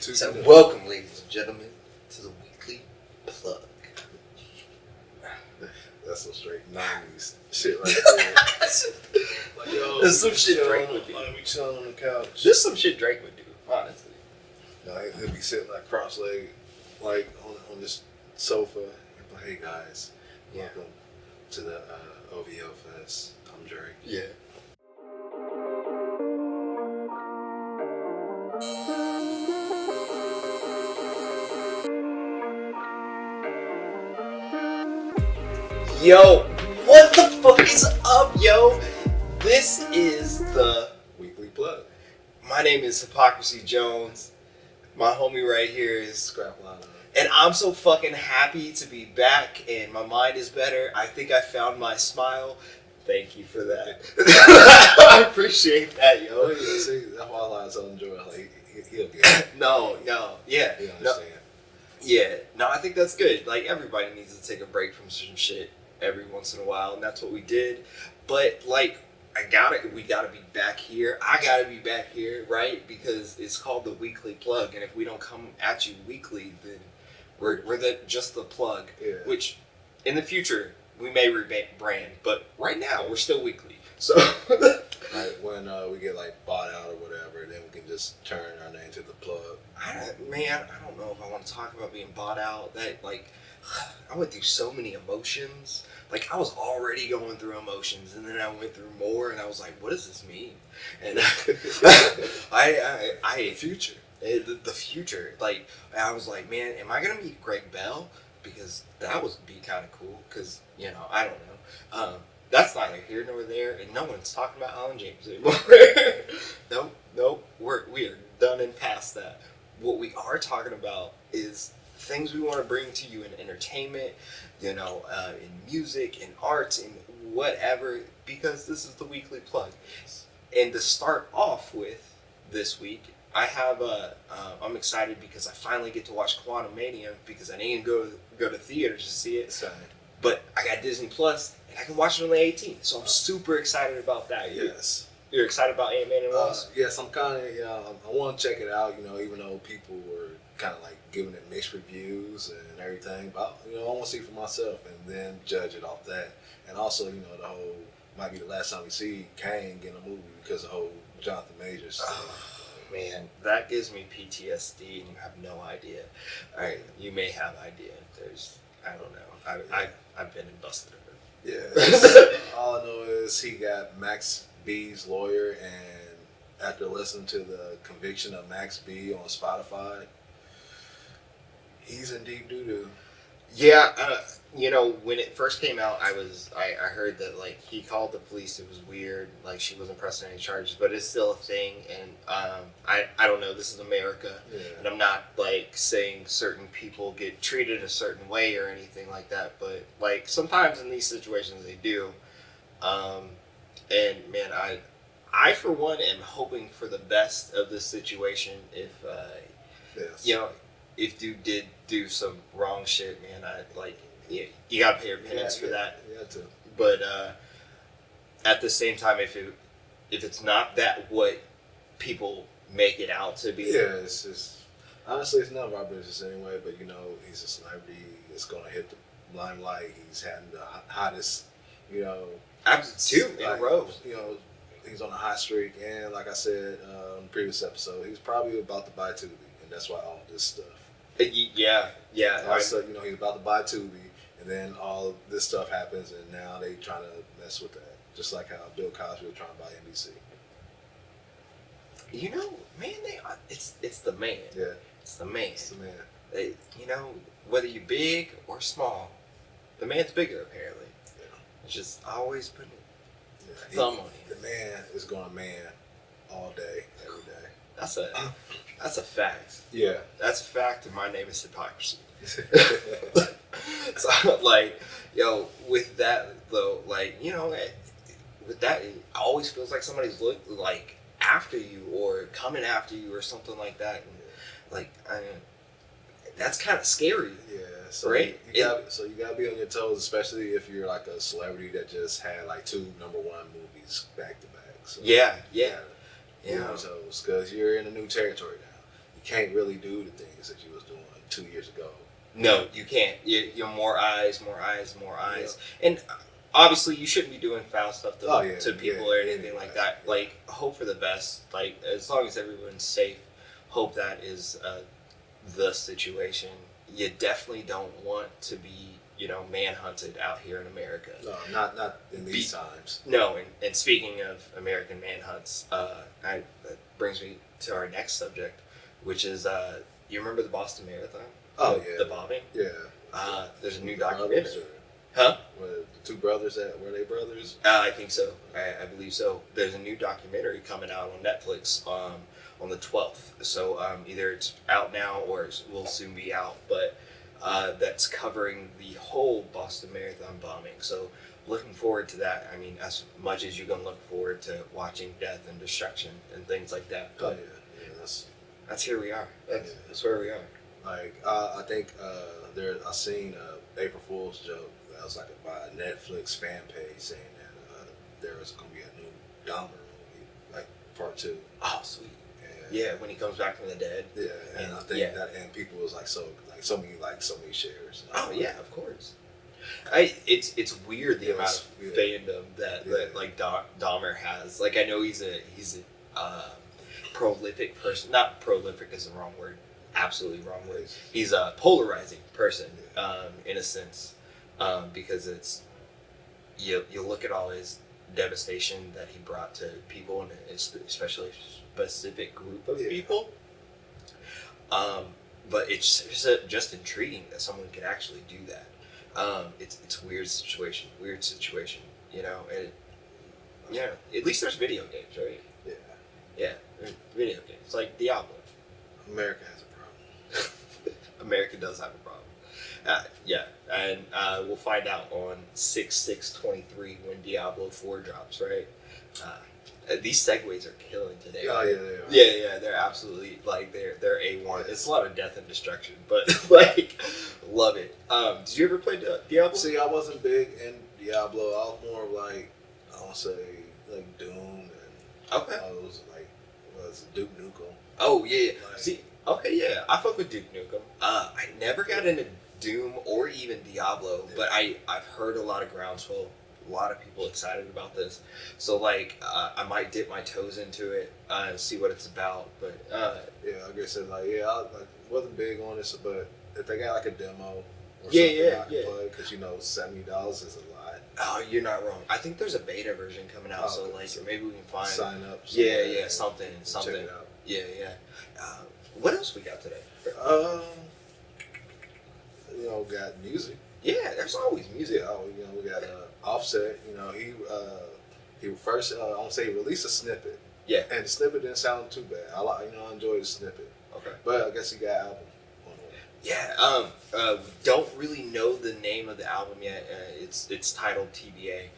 So welcome, ladies and gentlemen, to the weekly plug. That's some straight 90s shit right there. Like, yo, there's some shit Drake would do. Like, we chilling on the couch. There's some shit Drake would do, honestly. No, he'll be sitting like cross-legged, like on this sofa. He'll be like, hey guys, welcome to the OVO Fest. I'm Drake. Yeah. Yo, what the fuck is up, yo? This is the weekly plug. My name is Hypocrisy Jones. My homie right here is Scrap Lotto. And I'm so fucking happy to be back, and my mind is better. I think I found my smile. Thank you for that. I appreciate that, yo. Oh, yeah, see, that's why I so enjoy it. Like, he'll get it. No, yeah. He'll understand. No, yeah, no, I think that's good. Like, everybody needs to take a break from some shit every once in a while, and that's what we did. But, like, we gotta be back here. I gotta be back here, right? Because it's called the weekly plug, and if we don't come at you weekly, then we're just the plug. Yeah. Which, in the future, we may rebrand, but right now we're still weekly. So, like when we get like bought out or whatever, then we can just turn our name to the plug. I don't know if I want to talk about being bought out. That like, I went through so many emotions. Like, I was already going through emotions, and then I went through more, and I was like, what does this mean? And I future. The future. Like, I was like, man, am I going to meet Greg Bell? Because that would be kind of cool, because, you know, I don't know. That's neither here nor there, and no one's talking about Alan James anymore. Nope, we are done and past that. What we are talking about is things we want to bring to you in entertainment, you know, in music, in arts, in whatever, because this is the weekly plug. And to start off with this week, I have I'm excited because I finally get to watch Quantumania because I didn't go to theaters to see it. Sorry. But I got Disney Plus and I can watch it on the 18th, so I'm super excited about that. Yes. You're excited about Ant-Man and Wasp? Yes, I'm kind of. I want to check it out. You know, even though people were kind of like giving it mixed reviews and everything, but you know, I want to see it for myself and then judge it off that. And also, you know, the whole might be the last time we see Kang in a movie because of the whole Jonathan Majors stuff. Man, that gives me PTSD, and you have no idea. All right, you may have idea. I don't know. I've been in busted. Yeah. All I know is he got Max B's lawyer, and after listening to the conviction of Max B on Spotify, he's in deep doo-doo. Yeah, you know, when it first came out, I heard that, like, he called the police. It was weird. Like, she wasn't pressing any charges, but it's still a thing. And I don't know. This is America. Yeah. And I'm not, like, saying certain people get treated a certain way or anything like that. But, like, sometimes in these situations they do. And, man, I for one, am hoping for the best of this situation. If, Yes. you know, if dude did do some wrong shit, man, you gotta pay your penance for that. Yeah, too. But at the same time, if it's not that what people make it out to be, Yeah, it's just honestly, it's none of our business anyway. But you know, he's a celebrity. It's gonna hit the limelight. He's having the hottest, you know, two in a row. You know, he's on a hot streak, and like I said in the previous episode, he's probably about to buy Tubi, and that's why all this stuff. Yeah. Also, you know, he's about to buy Tubi, and then all of this stuff happens, and now they trying to mess with that. Just like how Bill Cosby was trying to buy NBC. You know, man, it's the man. Yeah, it's the man. It's the man. You know, whether you're big or small, the man's bigger apparently. Yeah. It's just always putting Yeah, thumb on you. The man is going to man all day, every day. That's a fact. Yeah. That's a fact, and my name is Hypocrisy. So, like, yo, with that, though, like, you know, with that, it always feels like somebody's like, after you or coming after you or something like that. And, like, that's kind of scary. Yeah. So right? You gotta be on your toes, especially if you're, like, a celebrity that just had, like, 2 number 1 movies back to back. So Yeah. You know, because you're in a new territory now. You can't really do the things that you was doing 2 years ago. No, you can't. You're more eyes, more eyes, more eyes, and obviously you shouldn't be doing foul stuff to people or anything like that. Yeah. Like, hope for the best. Like, as long as everyone's safe, hope that is the situation. You definitely don't want to be, manhunted out here in America. No, not in these times. No, and speaking of American manhunts, that brings me to our next subject, which is, you remember the Boston Marathon? Oh, The bombing? Yeah. There's a new documentary. Huh? Were the two brothers were they brothers? I think so. I believe so. There's a new documentary coming out on Netflix on the 12th. So either it's out now or it will soon be out. But that's covering the whole Boston Marathon bombing. So looking forward to that. I mean, as much as you're going to look forward to watching death and destruction and things like that. But that's here we are. That's where we are. Like, I think I seen April Fool's joke that was like by a Netflix fan page saying that there was going to be a new Dahmer movie, like part 2. Oh, sweet. Yeah, when he comes back from the dead. Yeah, and I think that, and people was so many shares. Oh yeah, of course. It's weird the amount of fandom that like Dahmer has. Like, I know he's a prolific person. Not prolific is the wrong word. Absolutely wrong word. He's a polarizing person, in a sense, because it's you look at all his devastation that he brought to people, and especially a specific group of people. But it's just intriguing that someone could actually do that. It's a weird situation, and at least there's video games, right? Yeah, video games. It's like Diablo. America has a problem. America does have a problem. And we'll find out on 6/6/23 when Diablo 4 drops, right? These segues are killing today. Oh, right? yeah, they are. Yeah, they're absolutely, like, they're A1. Yeah. It's a lot of death and destruction, but, like, love it. Did you ever play Diablo? See, I wasn't big in Diablo. I was more like, I want to say, like, Doom and okay. I was like, was Duke Nukem. Oh, yeah. Like, see, okay, yeah. I fuck with Duke Nukem. I never got into Doom or even Diablo, but I've heard a lot of groundswell. A lot of people excited about this, so like I might dip my toes into it and see what it's about. But like I said, I wasn't big on this, but if they got like a demo or something, I can play, because $70 is a lot. Oh, you're not wrong. I think there's a beta version coming out, so maybe we can find sign up. Something. Check it out. Yeah. What else we got today? Got music. Yeah, there's always music. Yeah, we got Offset. He first, I want to say, he released a snippet. Yeah. And the snippet didn't sound too bad. I enjoyed the snippet. Okay. But I guess he got an album on it. Yeah. Don't really know the name of the album yet. It's titled TBA.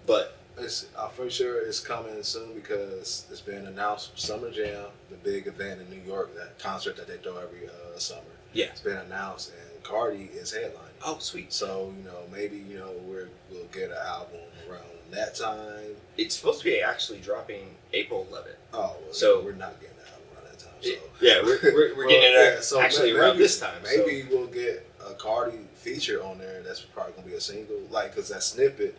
But I'm pretty sure it's coming soon because it's been announced. Summer Jam, the big event in New York, that concert that they throw every summer. Yeah. It's been announced, and Cardi is headlining. Oh, sweet. So, maybe, we'll get an album around that time. It's supposed to be actually dropping April 11th. Oh, well, so we're not getting an album around that time. So. Yeah, we're getting it actually around this time. Maybe we'll get a Cardi feature on there. That's probably going to be a single. Like, because that snippet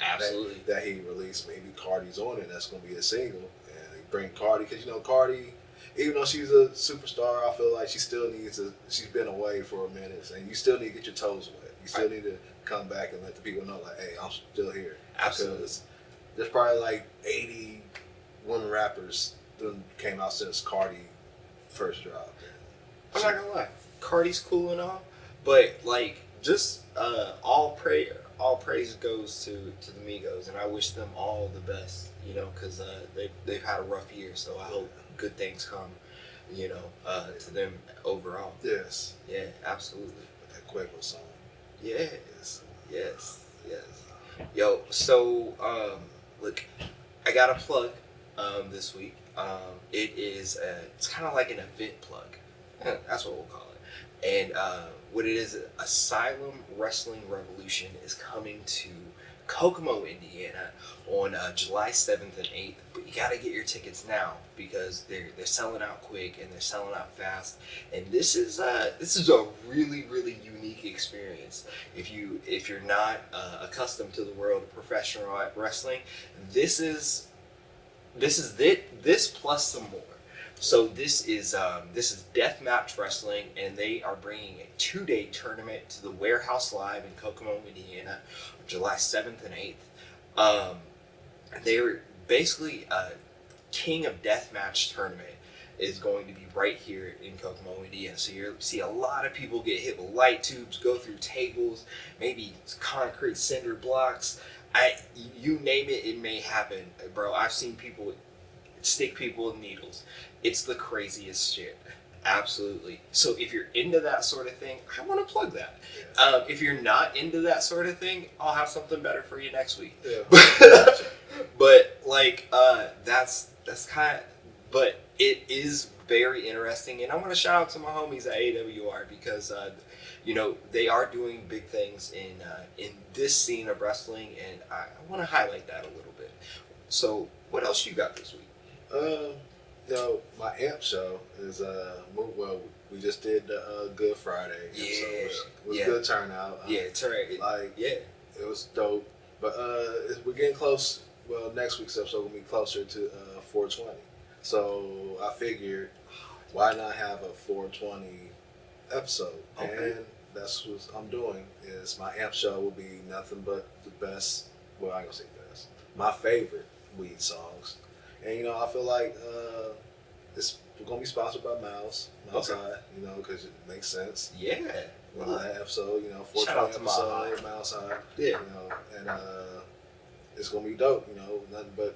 that he released, maybe Cardi's on it. That's going to be a single. And they bring Cardi, because, Cardi, even though she's a superstar, I feel like she still needs she's been away for a minute. And you still need to get your toes wet. You still need to come back and let the people know, like, hey, I'm still here. Absolutely. Because there's probably like 80 women rappers that came out since Cardi first dropped. I'm not gonna lie, Cardi's cool and all, but like, just all praise goes to the Migos, and I wish them all the best, because they've had a rough year, so I hope good things come, to them overall. Yes. Yeah, absolutely. With that Quavo song. Yes. Yo, so look, I got a plug this week. It's kind of like an event plug. That's what we'll call it. And what it is, Asylum Wrestling Revolution is coming to Kokomo, Indiana, on July 7th and 8th. But you gotta get your tickets now because they're selling out quick and they're selling out fast. And this is a really unique experience. If you're not accustomed to the world of professional wrestling, this is this plus some more. So this is Deathmatch Wrestling, and they are bringing a 2-day tournament to the Warehouse Live in Kokomo, Indiana, July 7th and 8th. They're basically a King of Deathmatch tournament is going to be right here in Kokomo, Indiana. So you see a lot of people get hit with light tubes, go through tables, maybe concrete cinder blocks. You name it, it may happen, bro. I've seen people stick people with needles. It's the craziest shit. Absolutely. So if you're into that sort of thing, I want to plug that. If you're not into that sort of thing, I'll have something better for you next week. Yeah. But like that's kind of, but it is very interesting, and I want to shout out to my homies at AWR because they are doing big things in this scene of wrestling, and I want to highlight that a little bit. So what else you got this week? My AMP show is we just did the Good Friday. Yeah, it was a good turnout. It was dope. But we're getting close. Well, next week's episode will be closer to 420. So I figured, why not have a 420 episode? Okay. And that's what I'm doing. Is my AMP show will be nothing but the best. Well, I ain't gonna say best. My favorite weed songs. And I feel like it's gonna be sponsored by Mouse High, because it makes sense. Yeah. That episode, 420 Shout out to episode, Mouse High. Yeah. And it's gonna be dope. Nothing but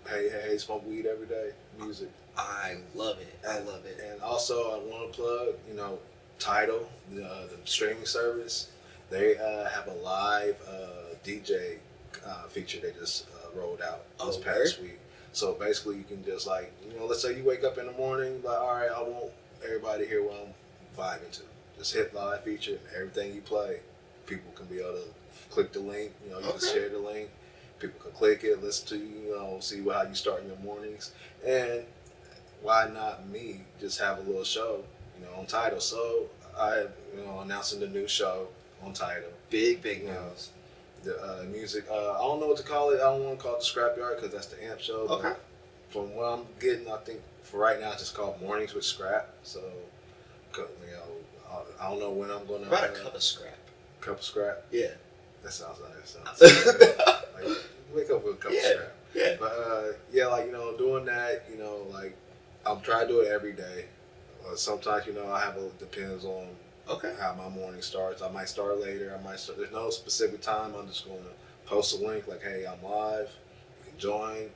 hey, smoke weed every day. Music. I love it. And also, I want to plug, Tidal, the streaming service. They have a live DJ feature they just rolled out this past week. So basically, you can just let's say you wake up in the morning, all right, I want everybody to hear what I'm vibing to. Just hit live feature, and everything you play, people can be able to click the link. You can share the link. People can click it, listen to you, see how you start in your mornings. And why not me just have a little show, on Tidal? So I, announcing the new show on Tidal. Big news. The music, I don't know what to call it. I don't want to call it the Scrapyard because that's the AMP show. Okay. From what I'm getting, I think for right now it's just called Mornings with Scrap. So, I don't know when I'm going to. About a cup of scrap. Cup of scrap? Yeah. That sounds nice. Wake up with a cup of scrap. Yeah. But doing that, I'm trying to do it every day. Sometimes, depends on how my morning starts. I might start later. There's no specific time. I'm just going to post a link like, hey, I'm live. You can join.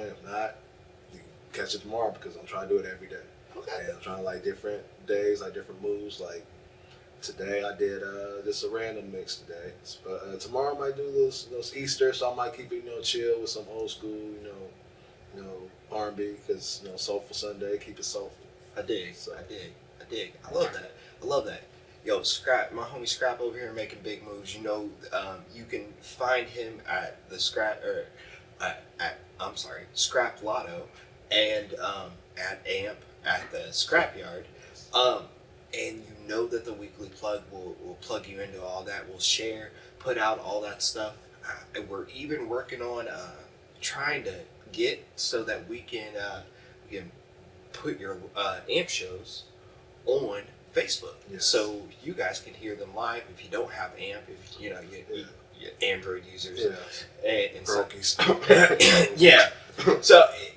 If not, you can catch it tomorrow because I'm trying to do it every day. Okay. And I'm trying different days, different moves. Like today I did just a random mix today. But tomorrow I might do those Easter, so I might keep it, chill with some old school, R&B because, Soulful Sunday, keep it soulful. I dig. I love that. Yo, Scrap, my homie Scrap over here making big moves. You can find him at the Scrap Lotto and at AMP at the Scrapyard. And that the weekly plug will plug you into all that. We'll share, put out all that stuff. We're even working on trying to get so that we can put your AMP shows on Facebook, so you guys can hear them live. If you don't have AMP, if you Android users, and so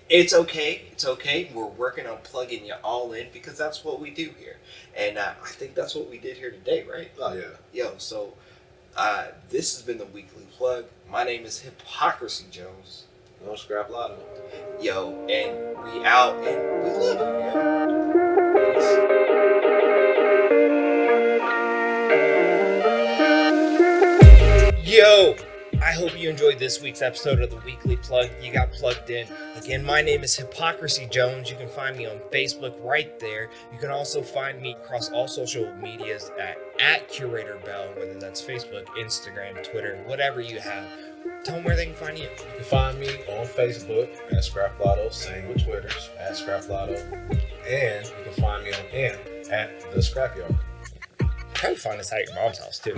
it's okay. We're working on plugging you all in because that's what we do here, and I think that's what we did here today, right? Oh yeah. Yo, so this has been the weekly plug. My name is Hypocrisy Jones. No Scrap Lotto. Yo, and we out, and we love you. Yo, I hope you enjoyed this week's episode of the Weekly Plug. You got plugged in. Again, my name is Hypocrisy Jones. You can find me on Facebook right there. You can also find me across all social medias at Curator Bell, whether that's Facebook, Instagram, Twitter, whatever you have. Tell them where they can find you. You can find me on Facebook at Scrap Lotto, same with Twitters at Scrap Lotto, and you can find me on AMP at The Scrapyard. Probably find us at your mom's house too.